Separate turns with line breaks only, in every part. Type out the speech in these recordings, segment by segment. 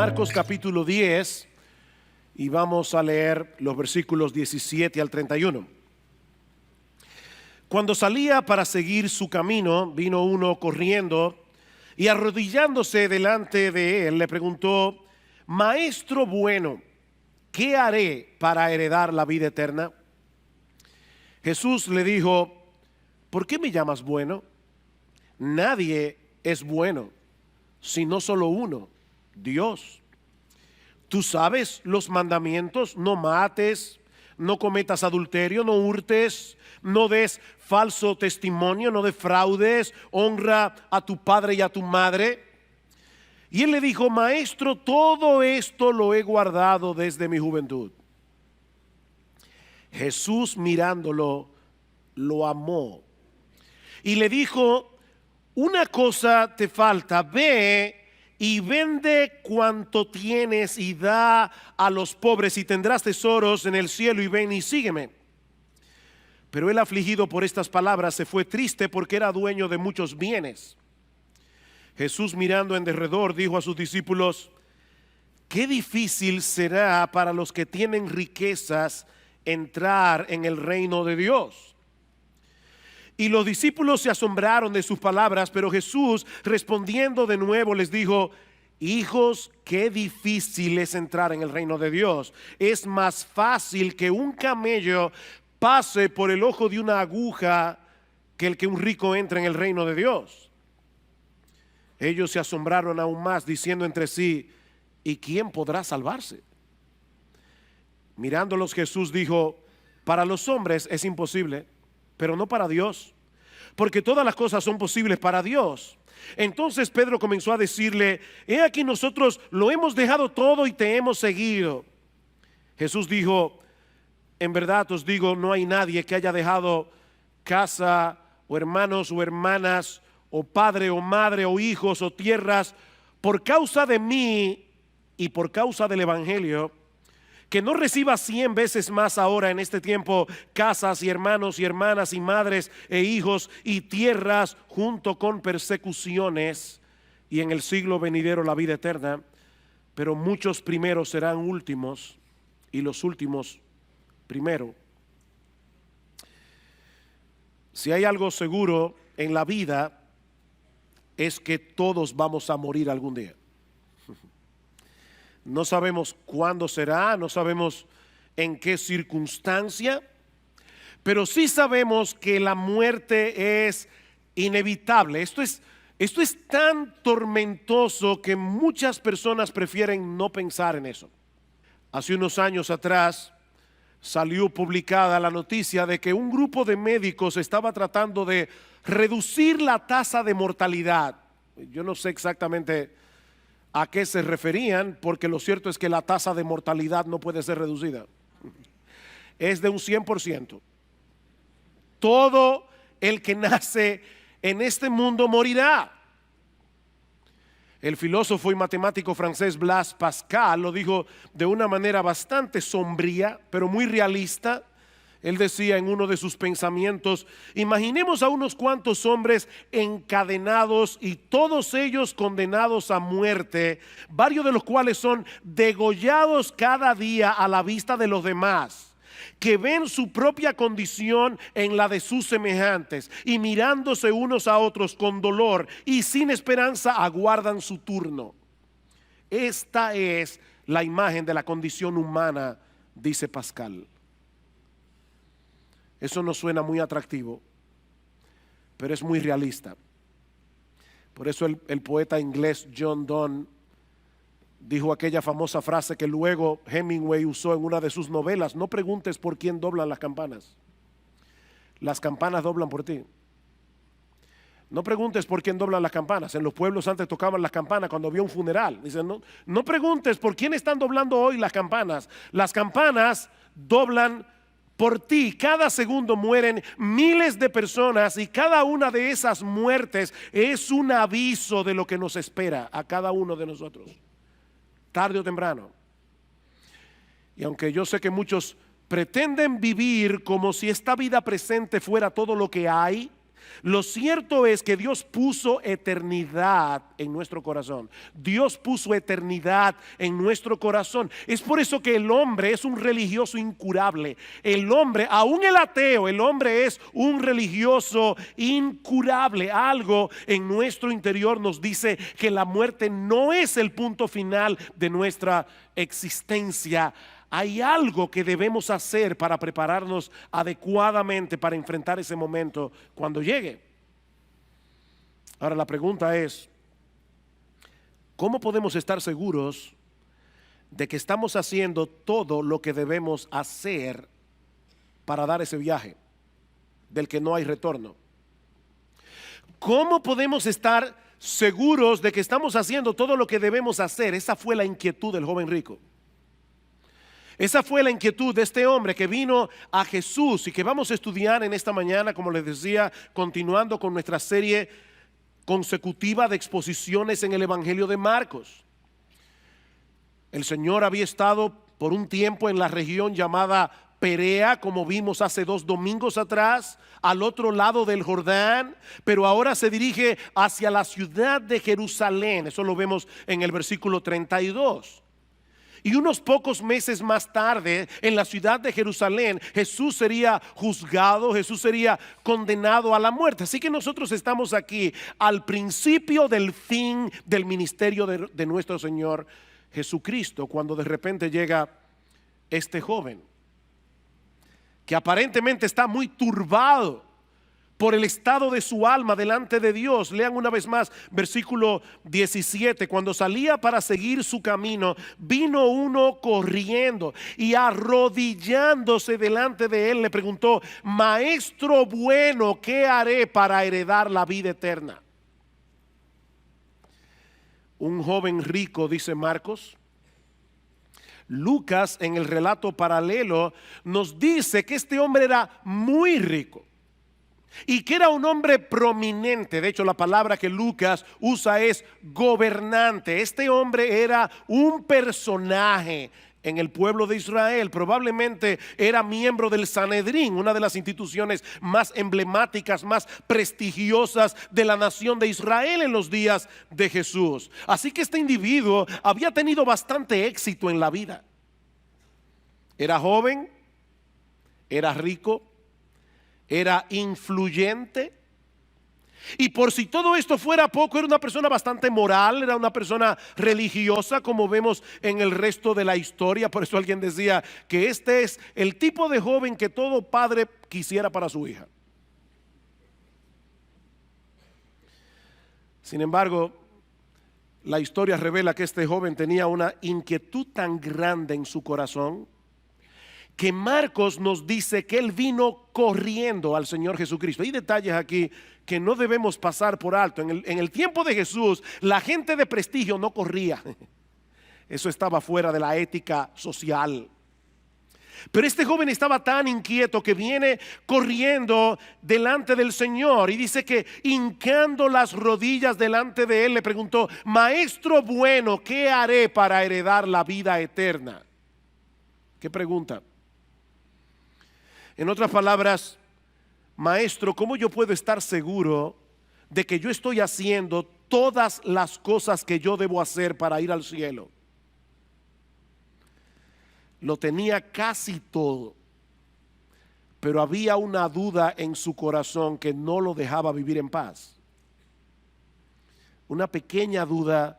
Marcos capítulo 10 y vamos a leer los versículos 17 al 31. Cuando salía para seguir su camino, vino uno corriendo y arrodillándose delante de él le preguntó: Maestro bueno, ¿qué haré para heredar la vida eterna? Jesús le dijo: ¿por qué me llamas bueno? Nadie es bueno, sino solo uno, Dios. Tú sabes los mandamientos: no mates, no cometas adulterio, no hurtes, no des falso testimonio, no defraudes, honra a tu padre y a tu madre. Y él le dijo: Maestro, todo esto lo he guardado desde mi juventud. Jesús, mirándolo, lo amó y le dijo: una cosa te falta, ve y vende cuanto tienes y da a los pobres y tendrás tesoros en el cielo, y ven y sígueme. Pero él, afligido por estas palabras, se fue triste porque era dueño de muchos bienes. Jesús, mirando en derredor, dijo a sus discípulos: qué difícil será para los que tienen riquezas entrar en el reino de Dios. Y los discípulos se asombraron de sus palabras, pero Jesús, respondiendo de nuevo, les dijo: hijos, qué difícil es entrar en el reino de Dios. Es más fácil que un camello pase por el ojo de una aguja que el que un rico entre en el reino de Dios. Ellos se asombraron aún más, diciendo entre sí: ¿y quién podrá salvarse? Mirándolos, Jesús dijo: para los hombres es imposible, pero no para Dios, porque todas las cosas son posibles para Dios. Entonces Pedro comenzó a decirle: he aquí, nosotros lo hemos dejado todo y te hemos seguido. Jesús dijo: en verdad os digo, no hay nadie que haya dejado casa o hermanos o hermanas o padre o madre o hijos o tierras por causa de mí y por causa del evangelio, que no reciba 100 veces más ahora en este tiempo casas y hermanos y hermanas y madres e hijos y tierras, junto con persecuciones, y en el siglo venidero la vida eterna. Pero muchos primeros serán últimos y los últimos primero. Si hay algo seguro en la vida, es que todos vamos a morir algún día. No sabemos cuándo será, no sabemos en qué circunstancia, pero sí sabemos que la muerte es inevitable. Esto es tan tormentoso que muchas personas prefieren no pensar en eso. Hace unos años atrás salió publicada la noticia de que un grupo de médicos estaba tratando de reducir la tasa de mortalidad. Yo no sé exactamente a qué se referían, porque lo cierto es que la tasa de mortalidad no puede ser reducida. Es de un 100%. Todo el que nace en este mundo morirá. El filósofo y matemático francés Blaise Pascal lo dijo de una manera bastante sombría, pero muy realista. Él decía en uno de sus pensamientos: imaginemos a unos cuantos hombres encadenados y todos ellos condenados a muerte, varios de los cuales son degollados cada día a la vista de los demás, que ven su propia condición en la de sus semejantes y mirándose unos a otros con dolor y sin esperanza aguardan su turno. Esta es la imagen de la condición humana, dice Pascal. Eso no suena muy atractivo, pero es muy realista. Por eso el poeta inglés John Donne dijo aquella famosa frase que luego Hemingway usó en una de sus novelas: no preguntes por quién doblan las campanas doblan por ti. No preguntes por quién doblan las campanas. En los pueblos antes tocaban las campanas cuando había un funeral. Dicen: no preguntes por quién están doblando hoy las campanas doblan por ti. Cada segundo mueren miles de personas y cada una de esas muertes es un aviso de lo que nos espera a cada uno de nosotros, tarde o temprano. Y aunque yo sé que muchos pretenden vivir como si esta vida presente fuera todo lo que hay Lo cierto es que Dios puso eternidad en nuestro corazón. Dios puso eternidad en nuestro corazón. Es por eso que el hombre es un religioso incurable. El hombre, aún el ateo, el hombre es un religioso incurable. Algo en nuestro interior nos dice que la muerte no es el punto final de nuestra existencia. Hay algo que debemos hacer para prepararnos adecuadamente para enfrentar ese momento cuando llegue. Ahora la pregunta es, ¿cómo podemos estar seguros de que estamos haciendo todo lo que debemos hacer para dar ese viaje del que no hay retorno? ¿Cómo podemos estar seguros de que estamos haciendo todo lo que debemos hacer? Esa fue la inquietud del joven rico. Esa fue la inquietud de este hombre que vino a Jesús y que vamos a estudiar en esta mañana, como les decía, continuando con nuestra serie consecutiva de exposiciones en el Evangelio de Marcos. El Señor había estado por un tiempo en la región llamada Perea, como vimos hace 2 domingos atrás, al otro lado del Jordán, pero ahora se dirige hacia la ciudad de Jerusalén. Eso lo vemos en el versículo 32. Y unos pocos meses más tarde, en la ciudad de Jerusalén, Jesús sería juzgado, Jesús sería condenado a la muerte. Así que nosotros estamos aquí al principio del fin del ministerio de nuestro Señor Jesucristo, cuando de repente llega este joven, que aparentemente está muy turbado por el estado de su alma delante de Dios. Lean una vez más versículo 17. Cuando salía para seguir su camino, vino uno corriendo y arrodillándose delante de él le preguntó: Maestro bueno, ¿qué haré para heredar la vida eterna? Un joven rico, dice Marcos. Lucas, en el relato paralelo, nos dice que este hombre era muy rico y que era un hombre prominente. De hecho, la palabra que Lucas usa es gobernante. Este hombre era un personaje en el pueblo de Israel. Probablemente era miembro del Sanedrín, una de las instituciones más emblemáticas, más prestigiosas de la nación de Israel en los días de Jesús. Así que este individuo había tenido bastante éxito en la vida. Era joven, era rico, era influyente, y por si todo esto fuera poco, era una persona bastante moral, era una persona religiosa, como vemos en el resto de la historia. Por eso alguien decía que este es el tipo de joven que todo padre quisiera para su hija. Sin embargo, la historia revela que este joven tenía una inquietud tan grande en su corazón que Marcos nos dice que él vino corriendo al Señor Jesucristo. Hay detalles aquí que no debemos pasar por alto. En el tiempo de Jesús, la gente de prestigio no corría. Eso estaba fuera de la ética social. Pero este joven estaba tan inquieto que viene corriendo delante del Señor y dice que hincando las rodillas delante de él le preguntó: Maestro bueno, ¿qué haré para heredar la vida eterna? ¿Qué pregunta? En otras palabras, maestro, ¿cómo yo puedo estar seguro de que yo estoy haciendo todas las cosas que yo debo hacer para ir al cielo? Lo tenía casi todo, pero había una duda en su corazón que no lo dejaba vivir en paz. Una pequeña duda,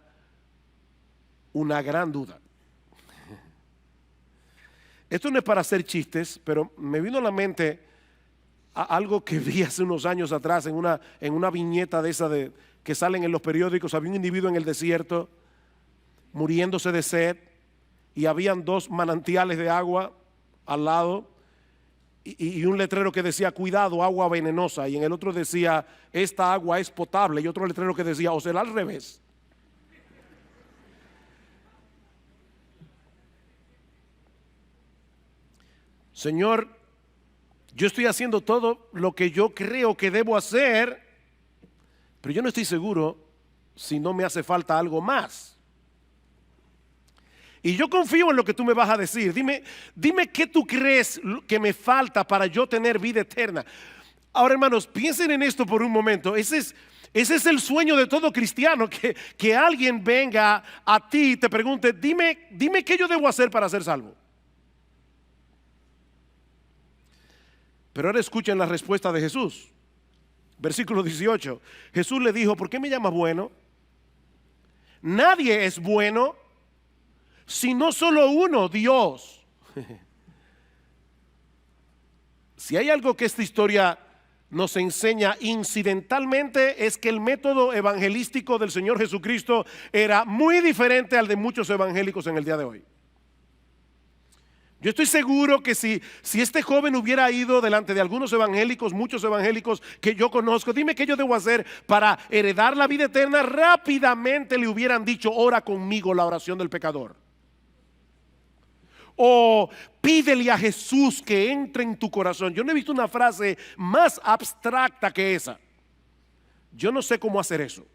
una gran duda. Esto no es para hacer chistes, pero me vino a la mente algo que vi hace unos años atrás en una viñeta de esa que salen en los periódicos. Había un individuo en el desierto muriéndose de sed y habían 2 manantiales de agua al lado y un letrero que decía: cuidado, agua venenosa, y en el otro decía: esta agua es potable, y otro letrero que decía: o será al revés. Señor, yo estoy haciendo todo lo que yo creo que debo hacer, pero yo no estoy seguro si no me hace falta algo más. Y yo confío en lo que tú me vas a decir. Dime qué tú crees que me falta para yo tener vida eterna. Ahora, hermanos, piensen en esto por un momento. Ese es el sueño de todo cristiano, que alguien venga a ti y te pregunte, dime qué yo debo hacer para ser salvo. Pero ahora escuchen la respuesta de Jesús. Versículo 18. Jesús le dijo, ¿por qué me llamas bueno? Nadie es bueno, sino solo uno, Dios. Si hay algo que esta historia nos enseña incidentalmente, es que el método evangelístico del Señor Jesucristo era muy diferente al de muchos evangélicos en el día de hoy. Yo estoy seguro que si este joven hubiera ido delante de algunos evangélicos, muchos evangélicos que yo conozco, dime qué yo debo hacer para heredar la vida eterna, rápidamente le hubieran dicho, ora conmigo la oración del pecador. O pídele a Jesús que entre en tu corazón. Yo no he visto una frase más abstracta que esa. Yo no sé cómo hacer eso.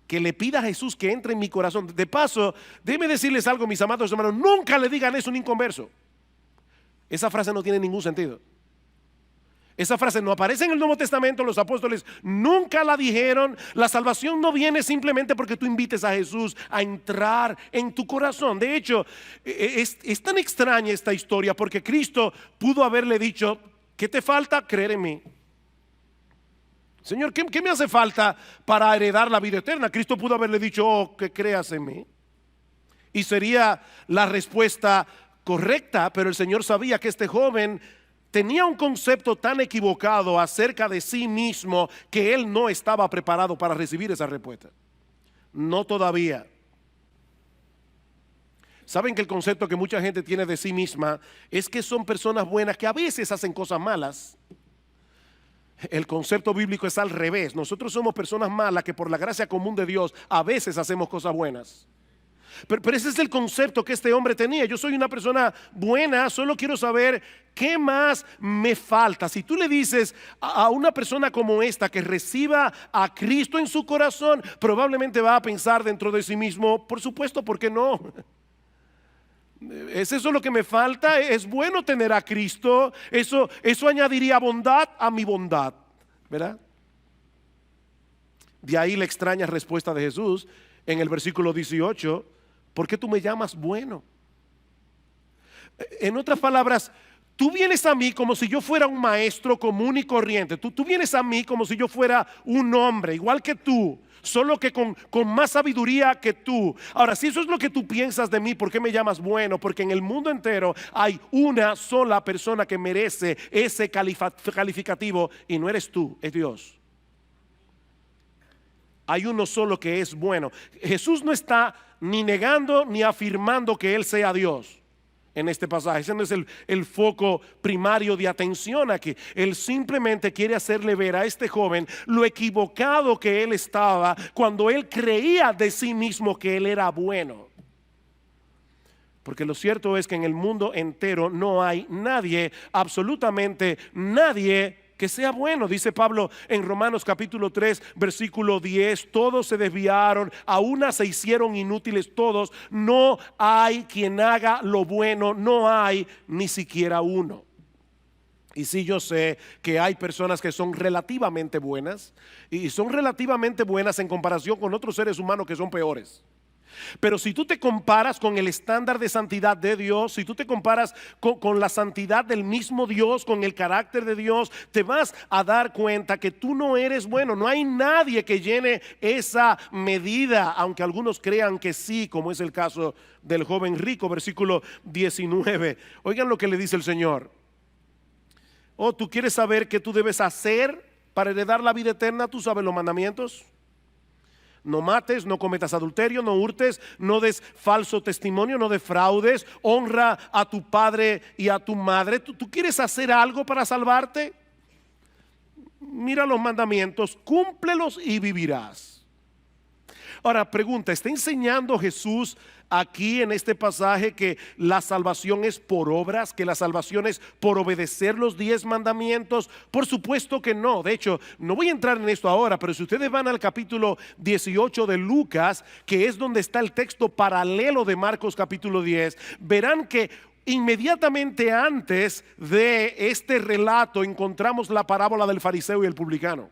Que le pida a Jesús que entre en mi corazón. De paso, déjenme decirles algo, mis amados hermanos, nunca le digan eso a un inconverso. Esa frase no tiene ningún sentido. Esa frase no aparece en el Nuevo Testamento. Los apóstoles nunca la dijeron. La salvación no viene simplemente porque tú invites a Jesús a entrar en tu corazón. De hecho, es tan extraña esta historia porque Cristo pudo haberle dicho, ¿qué te falta? Creer en mí. Señor, ¿qué me hace falta para heredar la vida eterna? Cristo pudo haberle dicho, oh, que creas en mí. Y sería la respuesta correcta, pero el Señor sabía que este joven tenía un concepto tan equivocado acerca de sí mismo que él no estaba preparado para recibir esa respuesta. No todavía. Saben que el concepto que mucha gente tiene de sí misma es que son personas buenas que a veces hacen cosas malas. El concepto bíblico es al revés. Nosotros somos personas malas que por la gracia común de Dios a veces hacemos cosas buenas. Pero ese es el concepto que este hombre tenía. Yo soy una persona buena, solo quiero saber qué más me falta. Si tú le dices a una persona como esta que reciba a Cristo en su corazón, probablemente va a pensar dentro de sí mismo, por supuesto, ¿por qué no? ¿Es eso lo que me falta? Es bueno tener a Cristo. Eso añadiría bondad a mi bondad, ¿verdad? De ahí la extraña respuesta de Jesús en el versículo 18. ¿Por qué tú me llamas bueno? En otras palabras, tú vienes a mí como si yo fuera un maestro común y corriente. Tú vienes a mí como si yo fuera un hombre igual que tú, solo que con más sabiduría que tú. Ahora, si eso es lo que tú piensas de mí, ¿por qué me llamas bueno? Porque en el mundo entero hay una sola persona que merece ese calificativo y no eres tú, es Dios. Hay uno solo que es bueno. Jesús no está ni negando ni afirmando que Él sea Dios en este pasaje. Ese no es el foco primario de atención aquí. Él simplemente quiere hacerle ver a este joven lo equivocado que él estaba cuando él creía de sí mismo que él era bueno. Porque lo cierto es que en el mundo entero no hay nadie, absolutamente nadie, que sea bueno. Dice Pablo en Romanos capítulo 3 versículo 10, todos se desviaron, a una se hicieron inútiles todos, no hay quien haga lo bueno, no hay ni siquiera uno. Y sí, yo sé que hay personas que son relativamente buenas, y son relativamente buenas en comparación con otros seres humanos que son peores. Pero si tú te comparas con el estándar de santidad de Dios, si tú te comparas con la santidad del mismo Dios, con el carácter de Dios, te vas a dar cuenta que tú no eres bueno. No hay nadie que llene esa medida, aunque algunos crean que sí, como es el caso del joven rico, versículo 19. Oigan lo que le dice el Señor. Oh, ¿tú quieres saber qué tú debes hacer para heredar la vida eterna? ¿Tú sabes los mandamientos? No mates, no cometas adulterio, no hurtes, no des falso testimonio, no defraudes, honra a tu padre y a tu madre. ¿Tú quieres hacer algo para salvarte? Mira los mandamientos, cúmplelos y vivirás. Ahora, pregunta, ¿está enseñando Jesús aquí en este pasaje que la salvación es por obras, que la salvación es por obedecer los 10 mandamientos? Por supuesto que no. De hecho, no voy a entrar en esto ahora, pero si ustedes van al capítulo 18 de Lucas, que es donde está el texto paralelo de Marcos capítulo 10, verán que inmediatamente antes de este relato encontramos la parábola del fariseo y el publicano.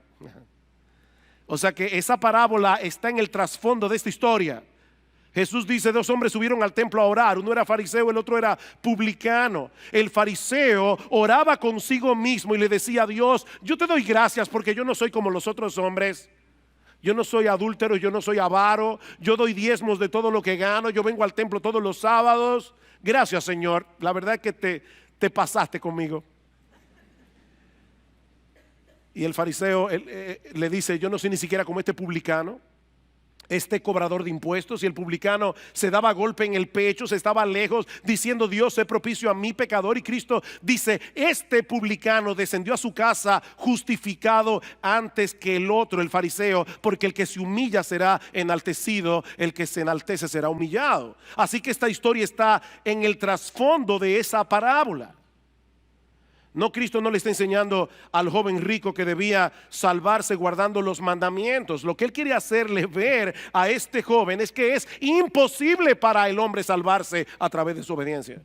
O sea que esa parábola está en el trasfondo de esta historia. Jesús dice, dos hombres subieron al templo a orar, uno era fariseo, el otro era publicano. El fariseo oraba consigo mismo y le decía a Dios, yo te doy gracias porque yo no soy como los otros hombres. Yo no soy adúltero, yo no soy avaro, yo doy diezmos de todo lo que gano, yo vengo al templo todos los sábados. Gracias, Señor, la verdad es que te pasaste conmigo. Y el fariseo le dice, yo no soy ni siquiera como este publicano, este cobrador de impuestos. Y el publicano se daba golpe en el pecho, se estaba lejos diciendo, Dios, sé propicio a mi pecador. Y Cristo dice, este publicano descendió a su casa justificado antes que el otro, el fariseo, porque el que se humilla será enaltecido, el que se enaltece será humillado. Así que esta historia está en el trasfondo de esa parábola. No, Cristo no le está enseñando al joven rico que debía salvarse guardando los mandamientos. Lo que él quiere hacerle ver a este joven es que es imposible para el hombre salvarse a través de su obediencia.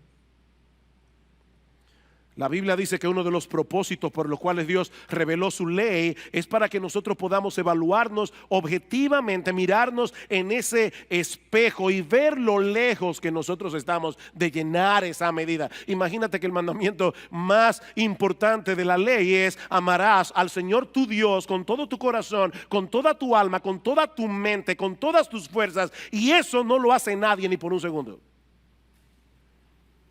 La Biblia dice que uno de los propósitos por los cuales Dios reveló su ley es para que nosotros podamos evaluarnos objetivamente, mirarnos en ese espejo y ver lo lejos que nosotros estamos de llenar esa medida. Imagínate que el mandamiento más importante de la ley es: amarás al Señor tu Dios con todo tu corazón, con toda tu alma, con toda tu mente, con todas tus fuerzas, y eso no lo hace nadie ni por un segundo.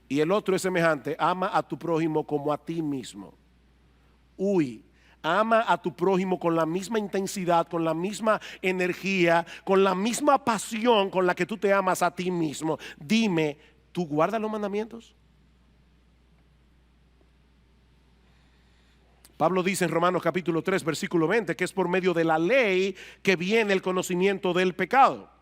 Y el otro es semejante: ama a tu prójimo como a ti mismo. Ama a tu prójimo con la misma intensidad, con la misma energía, con la misma pasión con la que tú te amas a ti mismo. Dime, ¿tú guardas los mandamientos? Pablo dice en Romanos capítulo 3 versículo 20 que es por medio de la ley que viene el conocimiento del pecado.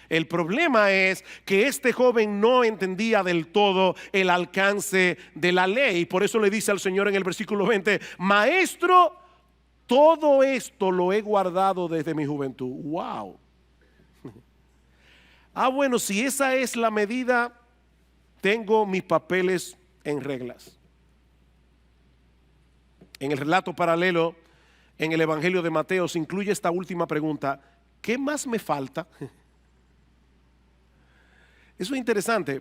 El problema es que este joven no entendía del todo el alcance de la ley. Por eso le dice al Señor en el versículo 20: Maestro, todo esto lo he guardado desde mi juventud. Wow. Bueno, si esa es la medida, tengo mis papeles en reglas. En el relato paralelo, en el Evangelio de Mateo, se incluye esta última pregunta: ¿qué más me falta? Eso es interesante.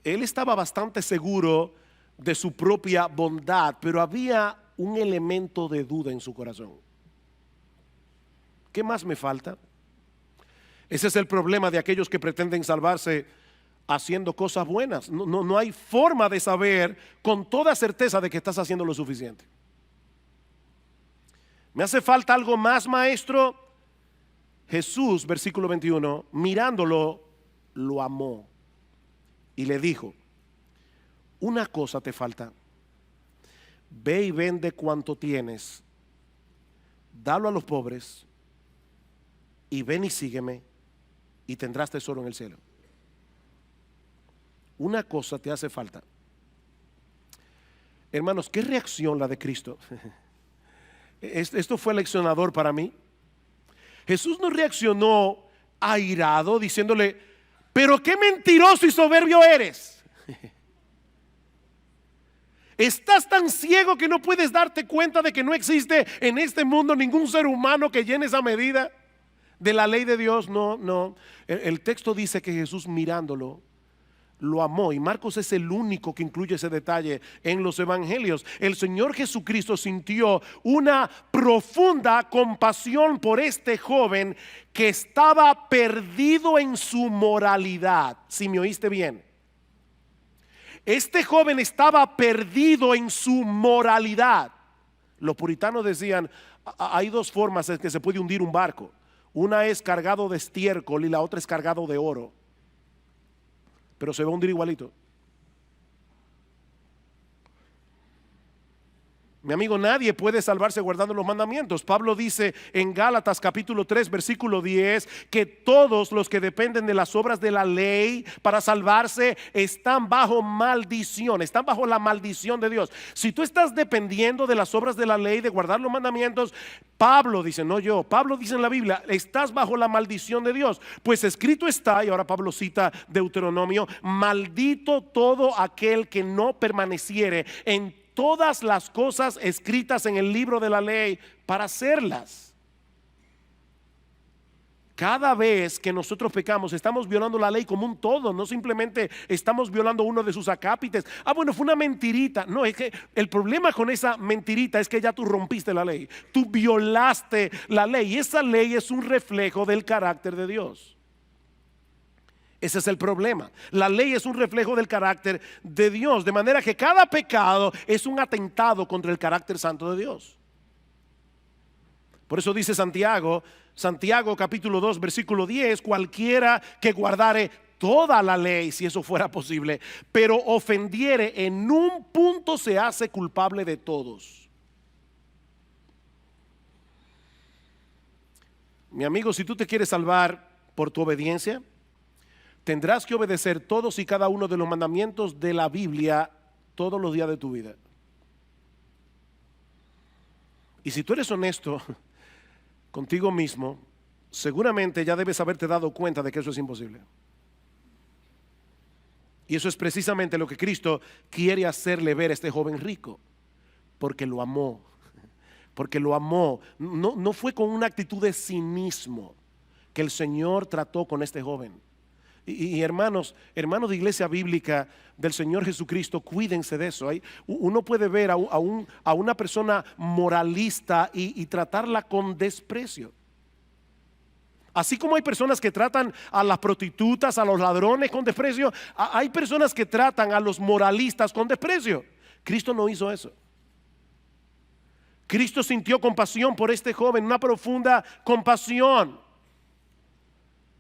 Él estaba bastante seguro de su propia bondad, pero había un elemento de duda en su corazón. ¿Qué más me falta? Ese es el problema de aquellos que pretenden salvarse haciendo cosas buenas. No hay forma de saber con toda certeza de que estás haciendo lo suficiente. ¿Me hace falta algo más, maestro? Jesús, versículo 21, mirándolo, lo amó y le dijo: una cosa te falta, ve y vende cuanto tienes, dalo a los pobres y ven y sígueme y tendrás tesoro en el cielo. Una cosa te hace falta. Hermanos, ¿qué reacción la de Cristo? Esto fue leccionador para mí. Jesús no reaccionó airado diciéndole: pero qué mentiroso y soberbio eres. Estás tan ciego que no puedes darte cuenta de que no existe en este mundo ningún ser humano que llene esa medida de la ley de Dios. No. El texto dice que Jesús, mirándolo, lo amó, y Marcos es el único que incluye ese detalle en los evangelios. El Señor Jesucristo sintió una profunda compasión por este joven que estaba perdido en su moralidad. Si me oíste bien, este joven estaba perdido en su moralidad. Los puritanos decían: hay dos formas en que se puede hundir un barco. Una es cargado de estiércol y la otra es cargado de oro, pero se va a hundir igualito. Mi amigo, nadie puede salvarse guardando los mandamientos. Pablo dice en Gálatas capítulo 3 versículo 10 que todos los que dependen de las obras de la ley para salvarse están bajo maldición, están bajo la maldición de Dios. Si tú estás dependiendo de las obras de la ley, de guardar los mandamientos, Pablo dice, no yo, Pablo dice en la Biblia, estás bajo la maldición de Dios. Pues escrito está, y ahora Pablo cita Deuteronomio, maldito todo aquel que no permaneciere en todas las cosas escritas en el libro de la ley para hacerlas. Cada vez que nosotros pecamos, estamos violando la ley como un todo, no simplemente estamos violando uno de sus acápites. Bueno, fue una mentirita. No, es que el problema con esa mentirita es que ya tú rompiste la ley, tú violaste la ley, y esa ley es un reflejo del carácter de Dios. Ese es el problema. La ley es un reflejo del carácter de Dios, de manera que cada pecado es un atentado contra el carácter santo de Dios. Por eso dice Santiago capítulo 2 versículo 10, cualquiera que guardare toda la ley, si eso fuera posible, pero ofendiere en un punto, se hace culpable de todos. Mi amigo, si tú te quieres salvar por tu obediencia, tendrás que obedecer todos y cada uno de los mandamientos de la Biblia todos los días de tu vida. Y si tú eres honesto contigo mismo, seguramente ya debes haberte dado cuenta de que eso es imposible. Y eso es precisamente lo que Cristo quiere hacerle ver a este joven rico, porque lo amó. Porque lo amó. No fue con una actitud de cinismo que el Señor trató con este joven. Y hermanos de iglesia bíblica del Señor Jesucristo, cuídense de eso. Uno puede ver a una persona moralista y tratarla con desprecio. Así como hay personas que tratan a las prostitutas, a los ladrones con desprecio, hay personas que tratan a los moralistas con desprecio. Cristo no hizo eso. Cristo sintió compasión por este joven, una profunda compasión.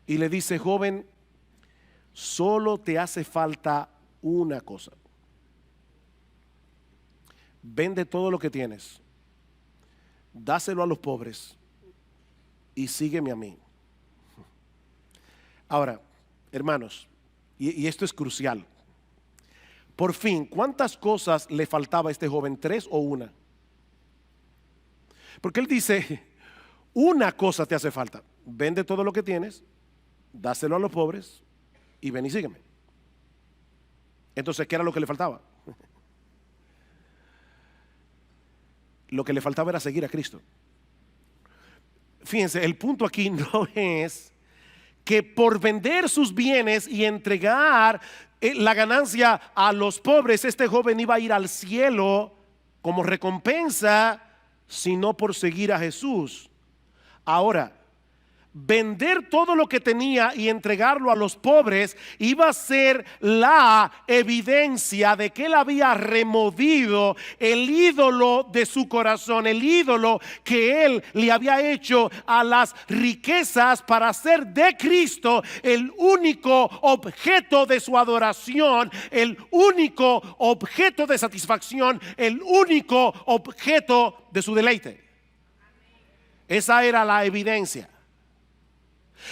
Y le dice, joven, solo te hace falta una cosa. Vende todo lo que tienes, dáselo a los pobres y sígueme a mí. Ahora, hermanos, y esto es crucial. Por fin, ¿cuántas cosas le faltaba a este joven? ¿3 o una? Porque él dice, una cosa te hace falta. Vende todo lo que tienes, dáselo a los pobres y ven y sígueme. Entonces, ¿qué era lo que le faltaba? Lo que le faltaba era seguir a Cristo. Fíjense, el punto aquí no es que por vender sus bienes y entregar la ganancia a los pobres, este joven iba a ir al cielo como recompensa, sino por seguir a Jesús. Ahora, vender todo lo que tenía y entregarlo a los pobres iba a ser la evidencia de que él había removido el ídolo de su corazón, el ídolo que él le había hecho a las riquezas, para hacer de Cristo el único objeto de su adoración, el único objeto de satisfacción, el único objeto de su deleite. Esa era la evidencia.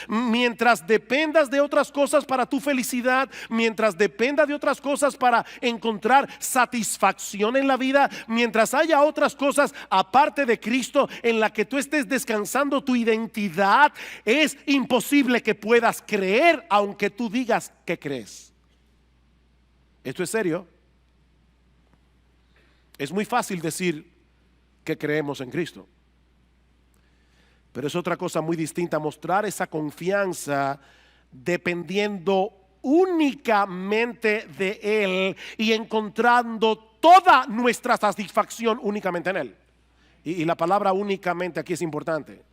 Mientras dependas de otras cosas para tu felicidad, mientras dependas de otras cosas para encontrar satisfacción en la vida, mientras haya otras cosas aparte de Cristo en la que tú estés descansando tu identidad, es imposible que puedas creer aunque tú digas que crees. Esto es serio. Es muy fácil decir que creemos en Cristo, pero es otra cosa muy distinta mostrar esa confianza dependiendo únicamente de Él y encontrando toda nuestra satisfacción únicamente en Él. Y la palabra únicamente aquí es importante.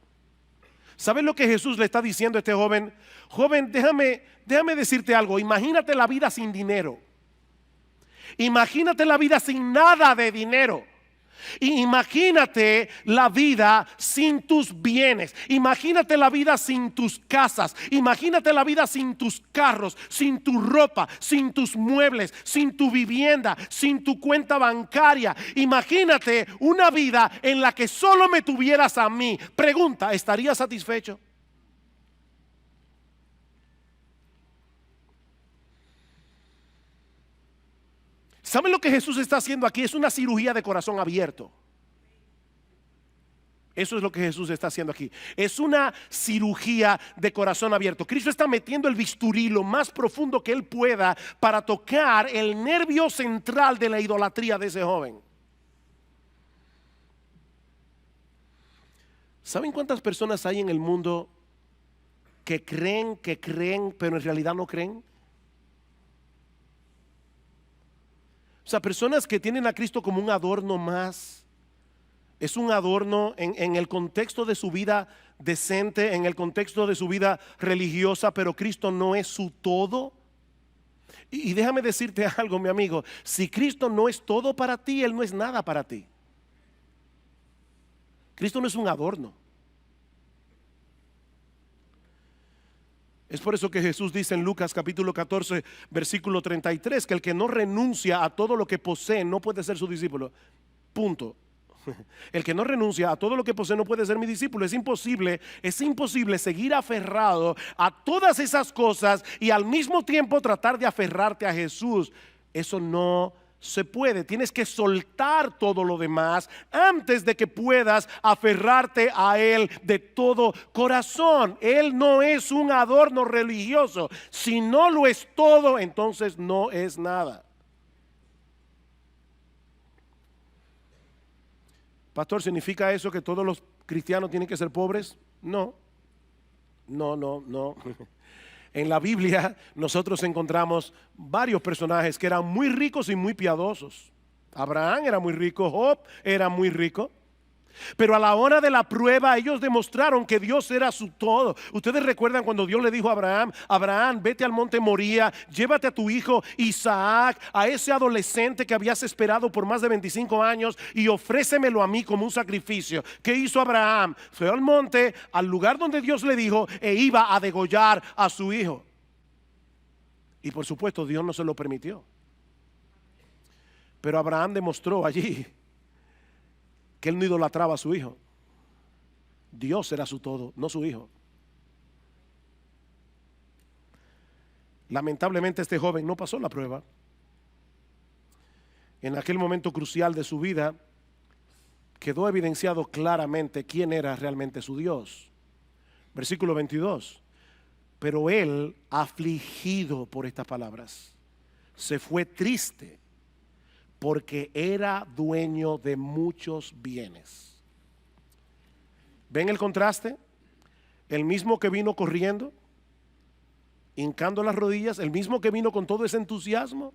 ¿Sabes lo que Jesús le está diciendo a este joven? Joven, déjame decirte algo. Imagínate la vida sin dinero. Imagínate la vida sin nada de dinero. Y imagínate la vida sin tus bienes. Imagínate la vida sin tus casas. Imagínate la vida sin tus carros, sin tu ropa, sin tus muebles, sin tu vivienda, sin tu cuenta bancaria. Imagínate una vida en la que solo me tuvieras a mí. Pregunta, ¿estarías satisfecho? ¿Saben lo que Jesús está haciendo aquí? Es una cirugía de corazón abierto. Eso es lo que Jesús está haciendo aquí. Es una cirugía de corazón abierto. Cristo está metiendo el bisturí lo más profundo que Él pueda para tocar el nervio central de la idolatría de ese joven. ¿Saben cuántas personas hay en el mundo que creen, pero en realidad no creen? O sea, personas que tienen a Cristo como un adorno más. Es un adorno en el contexto de su vida decente, en el contexto de su vida religiosa, pero Cristo no es su todo. Y déjame decirte algo, mi amigo, si Cristo no es todo para ti, Él no es nada para ti. Cristo no es un adorno. Es por eso que Jesús dice en Lucas capítulo 14 versículo 33 que el que no renuncia a todo lo que posee no puede ser su discípulo. Punto. El que no renuncia a todo lo que posee no puede ser mi discípulo. Es imposible seguir aferrado a todas esas cosas y al mismo tiempo tratar de aferrarte a Jesús. Eso no se puede. Tienes que soltar todo lo demás antes de que puedas aferrarte a Él de todo corazón. Él no es un adorno religioso. Si no lo es todo, entonces no es nada. Pastor, ¿significa eso que todos los cristianos tienen que ser pobres? No. En la Biblia nosotros encontramos varios personajes que eran muy ricos y muy piadosos. Abraham era muy rico, Job era muy rico. Pero a la hora de la prueba ellos demostraron que Dios era su todo. Ustedes recuerdan cuando Dios le dijo a Abraham: Abraham, vete al monte Moría, llévate a tu hijo Isaac, a ese adolescente que habías esperado por más de 25 años, y ofrécemelo a mí como un sacrificio. ¿Qué hizo Abraham? Fue al monte, al lugar donde Dios le dijo, e iba a degollar a su hijo. Y por supuesto Dios no se lo permitió. Pero Abraham demostró allí que él no idolatraba a su hijo. Dios era su todo, no su hijo. Lamentablemente este joven no pasó la prueba. En aquel momento crucial de su vida quedó evidenciado claramente quién era realmente su Dios. Versículo 22. Pero él, afligido por estas palabras, se fue triste, porque era dueño de muchos bienes. ¿Ven el contraste? El mismo que vino corriendo, hincando las rodillas, el mismo que vino con todo ese entusiasmo,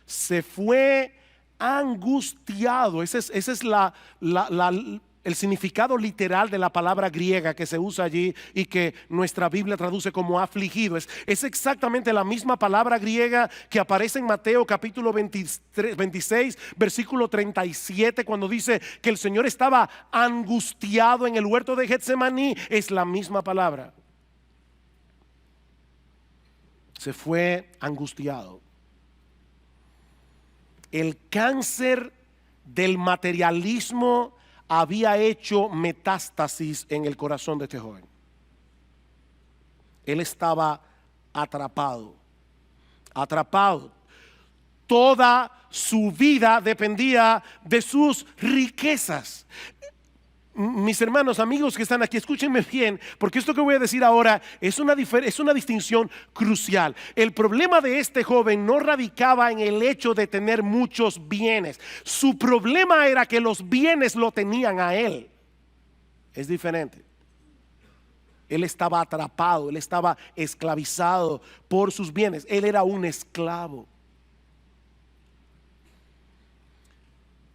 se fue angustiado. Ese es el significado literal de la palabra griega que se usa allí y que nuestra Biblia traduce como afligido. Es exactamente la misma palabra griega que aparece en Mateo capítulo 26 versículo 37, cuando dice que el Señor estaba angustiado en el huerto de Getsemaní. Es la misma palabra. Se fue angustiado. El cáncer del materialismo había hecho metástasis en el corazón de este joven. Él estaba atrapado. Toda su vida dependía de sus riquezas. Mis hermanos, amigos que están aquí, escúchenme bien, porque esto que voy a decir ahora es una distinción crucial. El problema de este joven no radicaba en el hecho de tener muchos bienes. Su problema era que los bienes lo tenían a él. Es diferente. Él estaba atrapado, él estaba esclavizado por sus bienes. Él era un esclavo.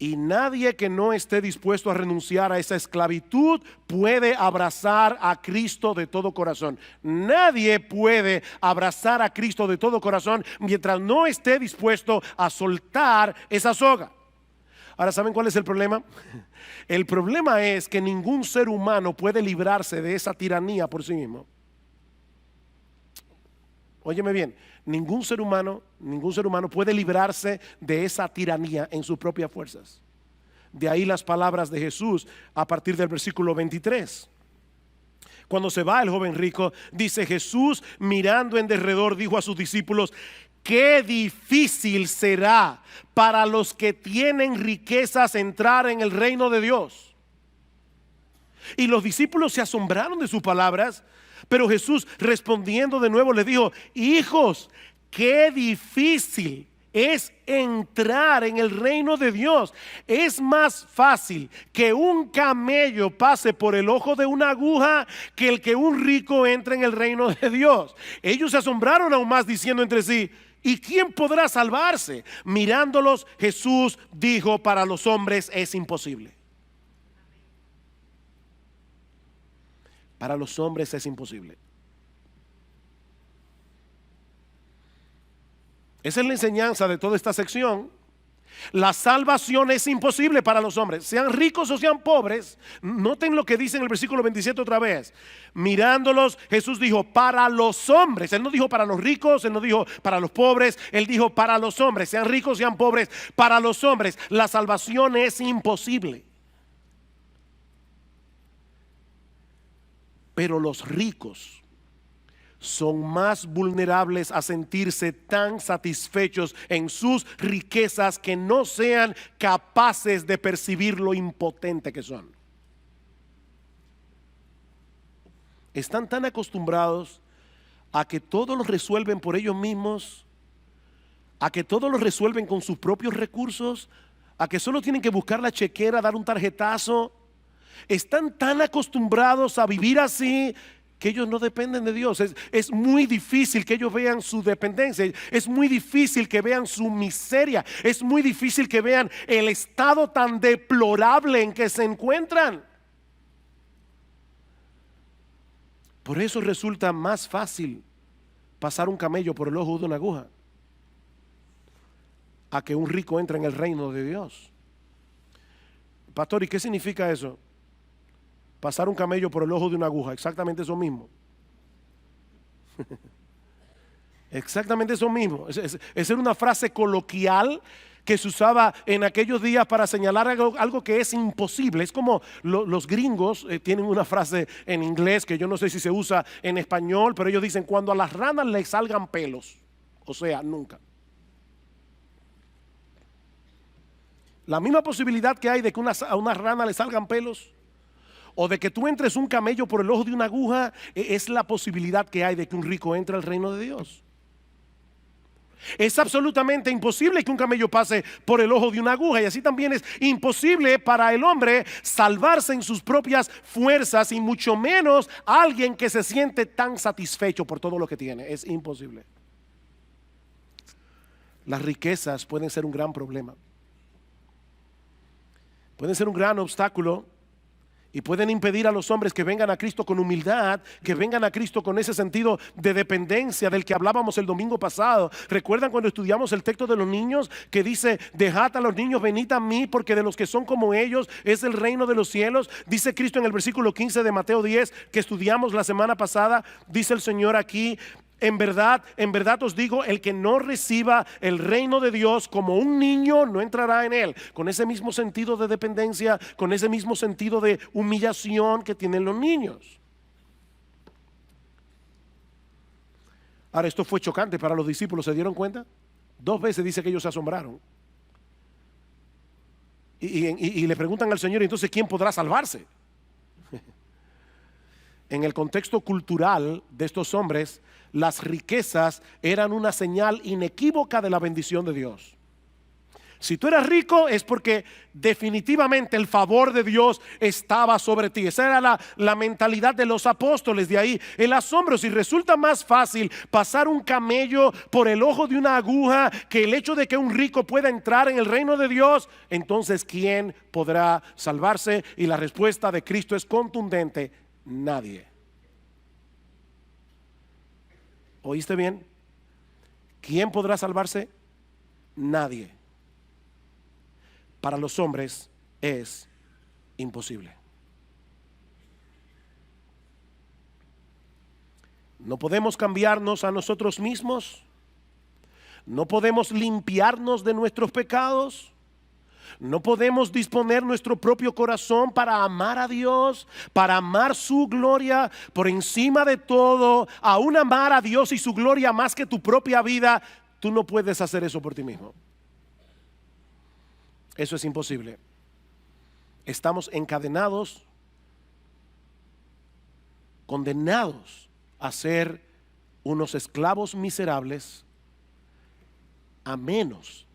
Y nadie que no esté dispuesto a renunciar a esa esclavitud puede abrazar a Cristo de todo corazón. Nadie puede abrazar a Cristo de todo corazón mientras no esté dispuesto a soltar esa soga. Ahora, ¿saben cuál es el problema? El problema es que ningún ser humano puede librarse de esa tiranía por sí mismo. Óyeme bien, ningún ser humano puede librarse de esa tiranía en sus propias fuerzas. De ahí las palabras de Jesús a partir del versículo 23. Cuando se va el joven rico, dice Jesús, mirando en derredor, dijo a sus discípulos: qué difícil será para los que tienen riquezas entrar en el reino de Dios. Y los discípulos se asombraron de sus palabras, pero Jesús, respondiendo de nuevo, les dijo: hijos, qué difícil es entrar en el reino de Dios. Es más fácil que un camello pase por el ojo de una aguja que el que un rico entre en el reino de Dios. Ellos se asombraron aún más, diciendo entre sí: ¿y quién podrá salvarse? Mirándolos, Jesús dijo: para los hombres es imposible. Para los hombres es imposible. Esa es la enseñanza de toda esta sección. La salvación es imposible para los hombres, sean ricos o sean pobres. Noten lo que dice en el versículo 27 otra vez. Mirándolos, Jesús dijo: para los hombres. Él no dijo para los ricos, él no dijo para los pobres, él dijo para los hombres, sean ricos, sean pobres. Para los hombres la salvación es imposible. Pero los ricos son más vulnerables a sentirse tan satisfechos en sus riquezas que no sean capaces de percibir lo impotente que son. Están tan acostumbrados a que todo lo resuelven por ellos mismos, a que todo lo resuelven con sus propios recursos, a que solo tienen que buscar la chequera, dar un tarjetazo. Están tan acostumbrados a vivir así que ellos no dependen de Dios. Es muy difícil que ellos vean su dependencia. Es muy difícil que vean su miseria. Es muy difícil que vean el estado tan deplorable en que se encuentran. Por eso resulta más fácil pasar un camello por el ojo de una aguja a que un rico entre en el reino de Dios. Pastor, ¿y qué significa eso? Pasar un camello por el ojo de una aguja, exactamente eso mismo. Exactamente eso mismo. Esa era una frase coloquial que se usaba en aquellos días para señalar algo que es imposible. Es como los gringos tienen una frase en inglés que yo no sé si se usa en español, pero ellos dicen: cuando a las ranas les salgan pelos. O sea, nunca. La misma posibilidad que hay de que a una rana le salgan pelos, o de que tú entres un camello por el ojo de una aguja, es la posibilidad que hay de que un rico entre al reino de Dios. Es absolutamente imposible que un camello pase por el ojo de una aguja, y así también es imposible para el hombre salvarse en sus propias fuerzas, y mucho menos alguien que se siente tan satisfecho por todo lo que tiene. Es imposible. Las riquezas pueden ser un gran problema, pueden ser un gran obstáculo, y pueden impedir a los hombres que vengan a Cristo con humildad, que vengan a Cristo con ese sentido de dependencia del que hablábamos el domingo pasado. ¿Recuerdan cuando estudiamos el texto de los niños que dice: dejad a los niños, venid a mí, porque de los que son como ellos es el reino de los cielos? Dice Cristo en el versículo 15 de Mateo 10 que estudiamos la semana pasada. Dice el Señor aquí: en verdad os digo, el que no reciba el reino de Dios como un niño no entrará en él. Con ese mismo sentido de dependencia, con ese mismo sentido de humillación que tienen los niños. Ahora, esto fue chocante para los discípulos. ¿Se dieron cuenta? 2 veces dice que ellos se asombraron. Y le preguntan al Señor: entonces, ¿quién podrá salvarse? En el contexto cultural de estos hombres, las riquezas eran una señal inequívoca de la bendición de Dios. Si tú eras rico es porque definitivamente el favor de Dios estaba sobre ti. Esa era la mentalidad de los apóstoles. De ahí el asombro. Si resulta más fácil pasar un camello por el ojo de una aguja que el hecho de que un rico pueda entrar en el reino de Dios, entonces ¿quién podrá salvarse? Y la respuesta de Cristo es contundente: nadie. ¿Oíste bien? ¿Quién podrá salvarse? Nadie. para los hombres es imposible. No podemos cambiarnos a nosotros mismos. No podemos limpiarnos de nuestros pecados. No podemos disponer nuestro propio corazón para amar a Dios, para amar su gloria por encima de todo, aún amar a Dios y su gloria más que tu propia vida. Tú no puedes hacer eso por ti mismo. Eso es imposible. Estamos encadenados, condenados a ser unos esclavos miserables, a menos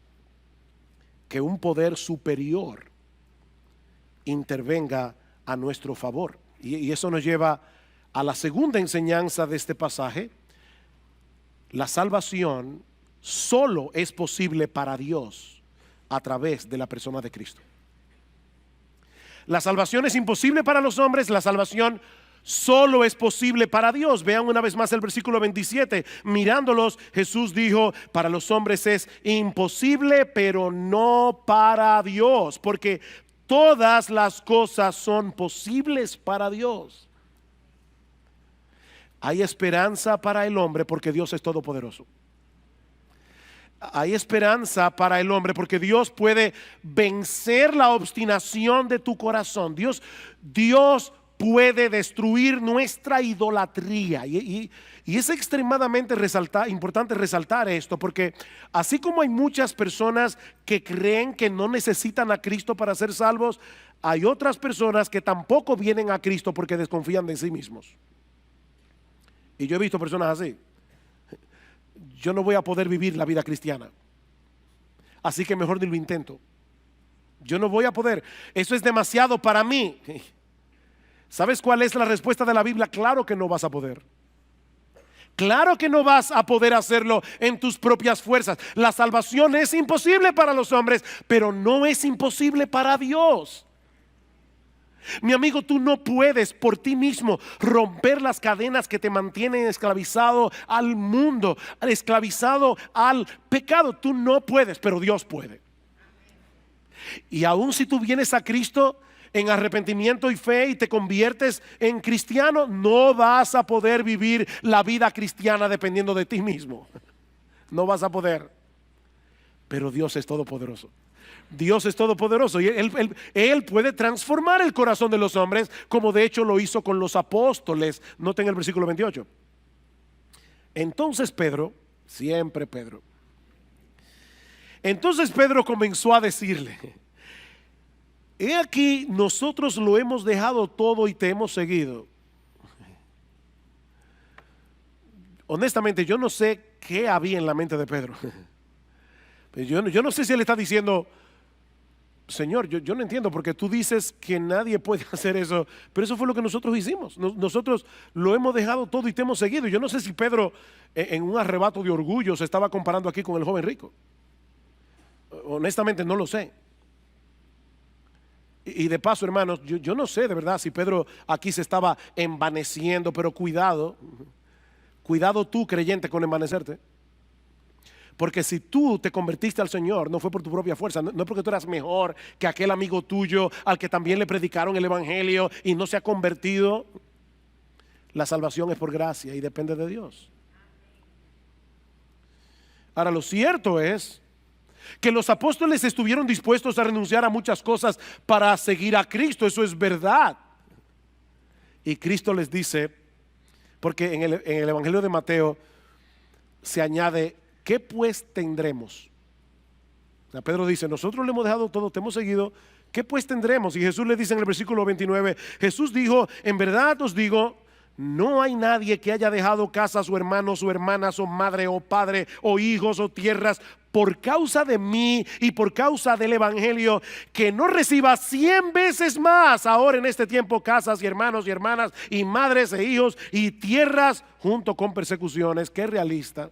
que un poder superior intervenga a nuestro favor. Y eso nos lleva a la segunda enseñanza de este pasaje. La salvación solo es posible para Dios a través de la persona de Cristo. La salvación es imposible para los hombres, la salvación solo es posible para Dios. Vean una vez más el versículo 27. Mirándolos, Jesús dijo: para los hombres es imposible, pero no para Dios, porque todas las cosas son posibles para Dios. Hay esperanza para el hombre porque Dios es todopoderoso. Hay esperanza para el hombre porque Dios puede vencer la obstinación de tu corazón. Dios puede destruir nuestra idolatría. Y es extremadamente importante resaltar esto, porque así como hay muchas personas que creen que no necesitan a Cristo para ser salvos, hay otras personas que tampoco vienen a Cristo porque desconfían de sí mismos. Y yo he visto personas así. Yo no voy a poder vivir la vida cristiana, así que mejor ni lo intento. Yo no voy a poder, eso es demasiado para mí. ¿Sabes cuál es la respuesta de la Biblia? Claro que no vas a poder. Claro que no vas a poder hacerlo en tus propias fuerzas. La salvación es imposible para los hombres, pero no es imposible para Dios. Mi amigo, tú no puedes por ti mismo romper las cadenas que te mantienen esclavizado al mundo, esclavizado al pecado. Tú no puedes, pero Dios puede. Y aun si tú vienes a Cristo en arrepentimiento y fe y te conviertes en cristiano, no vas a poder vivir la vida cristiana dependiendo de ti mismo. No vas a poder. Pero Dios es todopoderoso. Dios es todopoderoso y él puede transformar el corazón de los hombres, como de hecho lo hizo con los apóstoles. Noten el versículo 28. Entonces Pedro, siempre Pedro, entonces Pedro comenzó a decirle: he aquí, nosotros lo hemos dejado todo y te hemos seguido. Honestamente, yo no sé qué había en la mente de Pedro. Yo no sé si él está diciendo: Señor, yo no entiendo, porque tú dices que nadie puede hacer eso, pero eso fue lo que nosotros hicimos. Nosotros lo hemos dejado todo y te hemos seguido. Yo no sé si Pedro, en un arrebato de orgullo, se estaba comparando aquí con el joven rico. Honestamente no lo sé. Y de paso, hermanos, yo no sé de verdad si Pedro aquí se estaba envaneciendo, pero cuidado tú, creyente, con envanecerte. Porque si tú te convertiste al Señor, no fue por tu propia fuerza, no es porque tú eras mejor que aquel amigo tuyo al que también le predicaron el evangelio y no se ha convertido. La salvación es por gracia y depende de Dios. Ahora, lo cierto es que los apóstoles estuvieron dispuestos a renunciar a muchas cosas para seguir a Cristo. Eso es verdad. Y Cristo les dice, porque en el evangelio de Mateo se añade: ¿qué pues tendremos? O sea, Pedro dice: nosotros le hemos dejado todo, te hemos seguido, ¿qué pues tendremos? Y Jesús le dice en el versículo 29, Jesús dijo: en verdad os digo, no hay nadie que haya dejado casa, su hermano, su hermana, su madre o padre o hijos o tierras por causa de mí y por causa del evangelio, que no reciba 100 veces más ahora en este tiempo casas y hermanos y hermanas y madres e hijos y tierras junto con persecuciones. Qué realista.